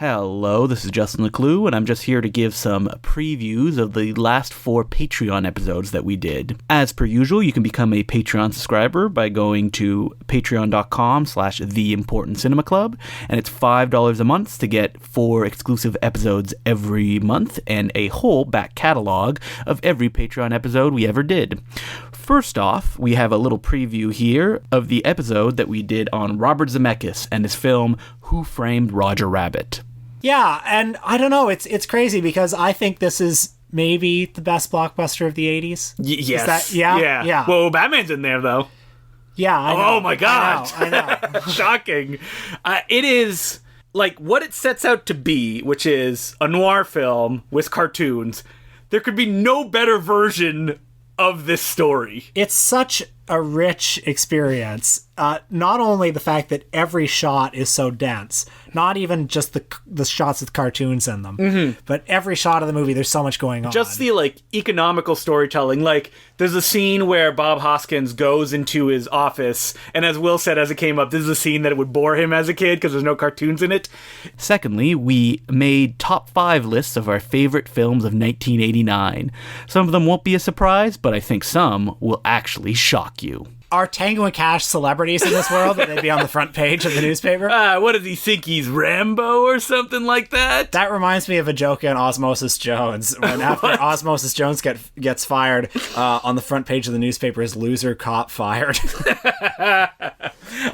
Hello, this is Justin Leclue, and I'm just here to give some previews of the last 4 Patreon episodes that we did. As per usual, you can become a Patreon subscriber by going to patreon.com/theimportantcinemaclub, and it's $5 a month to get 4 exclusive episodes every month and a whole back catalog of every Patreon episode we ever did. First off, we have a little preview here of the episode that we did on Robert Zemeckis and his film Who Framed Roger Rabbit. Yeah, and I don't know, it's crazy because I think this is maybe the best blockbuster of the 80s. Yes. Yeah. Whoa, Batman's in there, though. Yeah, I know. Oh my God. I know. Shocking. It is like what it sets out to be, which is a noir film with cartoons. There could be no better version of this story. It's such a rich experience. Not only the fact that every shot is so dense, not even just the shots with cartoons in them, but every shot of the movie, there's so much going on. Just the economical storytelling. There's a scene where Bob Hoskins goes into his office, and as Will said as it came up, this is a scene that it would bore him as a kid because there's no cartoons in it. Secondly, we made top 5 lists of our favorite films of 1989. Some of them won't be a surprise, but I think some will actually shock you. Are Tango and Cash celebrities in this world? Would they be on the front page of the newspaper? What does he think, he's Rambo or something like that? That reminds me of a joke in Osmosis Jones. When after Osmosis Jones gets fired, on the front page of the newspaper is loser cop fired.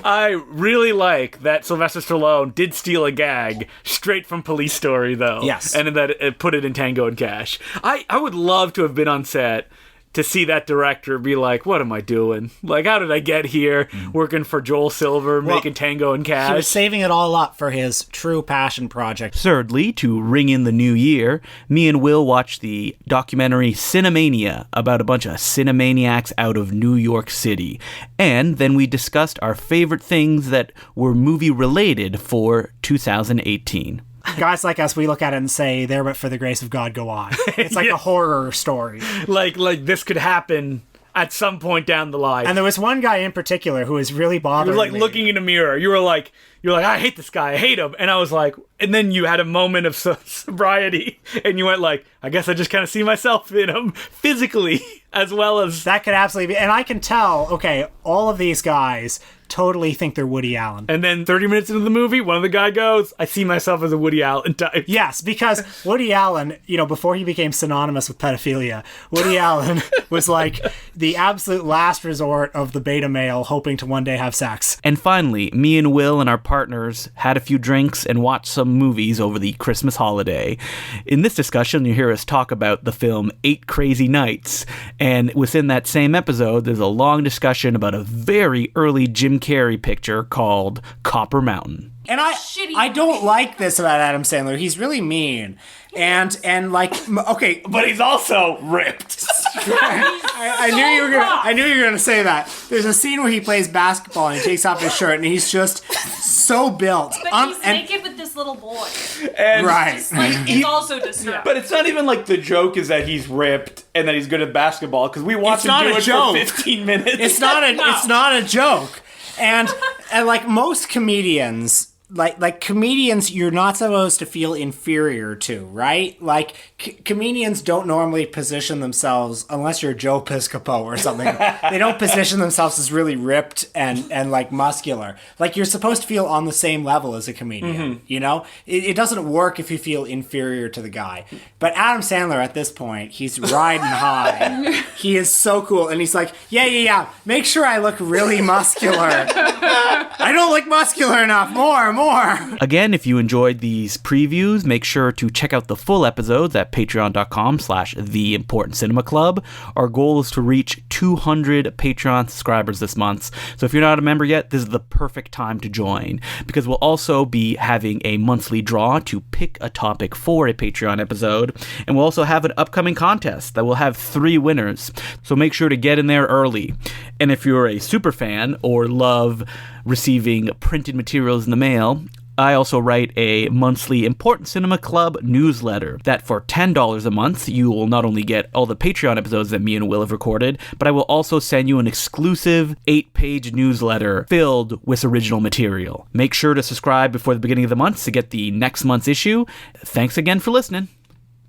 I really like that Sylvester Stallone did steal a gag straight from Police Story, though. Yes. And that it put it in Tango and Cash. I would love to have been on set to see that director be like, what am I doing? How did I get here working for Joel Silver, making Tango and Cash? He was saving it all up for his true passion project. Thirdly, to ring in the new year, me and Will watched the documentary Cinemania about a bunch of cinemaniacs out of New York City. And then we discussed our favorite things that were movie-related for 2018. Guys like us, we look at it and say, there but for the grace of God, go on. It's like a horror story. Like this could happen at some point down the line. And there was one guy in particular who was really bothering me. You were looking in a mirror. You were like, I hate this guy. I hate him. And I was like, and then you had a moment of sobriety and you went I guess I just kind of see myself in him physically as well as... That could absolutely be. And I can tell, okay, all of these guys totally think they're Woody Allen. And then 30 minutes into the movie, one of the guy goes, I see myself as a Woody Allen type. Yes, because Woody Allen, before he became synonymous with pedophilia, Woody Allen was the absolute last resort of the beta male hoping to one day have sex. And finally, me and Will and our partners had a few drinks and watched some movies over the Christmas holiday. In this discussion, you hear us talk about the film 8 Crazy Nights, and within that same episode, there's a long discussion about a very early Jim Carrey picture called Copper Mountain. And I don't like this about Adam Sandler. He's really mean. And okay, but he's also ripped. I knew you were going to say that. There's a scene where he plays basketball and he takes off his shirt and he's just so built. But he's naked with this little boy. And right. He's also disturbed. But it's not even the joke is that he's ripped and that he's good at basketball because we watched him do it for 15 minutes. It's not a joke. And like most comedians, like comedians, you're not supposed to feel inferior to, right? Comedians don't normally position themselves, unless you're Joe Piscopo or something. They don't position themselves as really ripped and muscular. You're supposed to feel on the same level as a comedian, It doesn't work if you feel inferior to the guy. But Adam Sandler, at this point, he's riding high. He is so cool. And he's like, yeah. Make sure I look really muscular. I don't look muscular enough. More. Again, if you enjoyed these previews, make sure to check out the full episodes at patreon.com/theimportantcinemaclub. Our goal is to reach 200 Patreon subscribers this month. So if you're not a member yet, this is the perfect time to join, because we'll also be having a monthly draw to pick a topic for a Patreon episode. And we'll also have an upcoming contest that will have 3 winners. So make sure to get in there early. And if you're a super fan or love receiving printed materials in the mail, I also write a monthly Important Cinema Club newsletter that for $10 a month, you will not only get all the Patreon episodes that me and Will have recorded, but I will also send you an exclusive 8-page newsletter filled with original material. Make sure to subscribe before the beginning of the month to get the next month's issue. Thanks again for listening.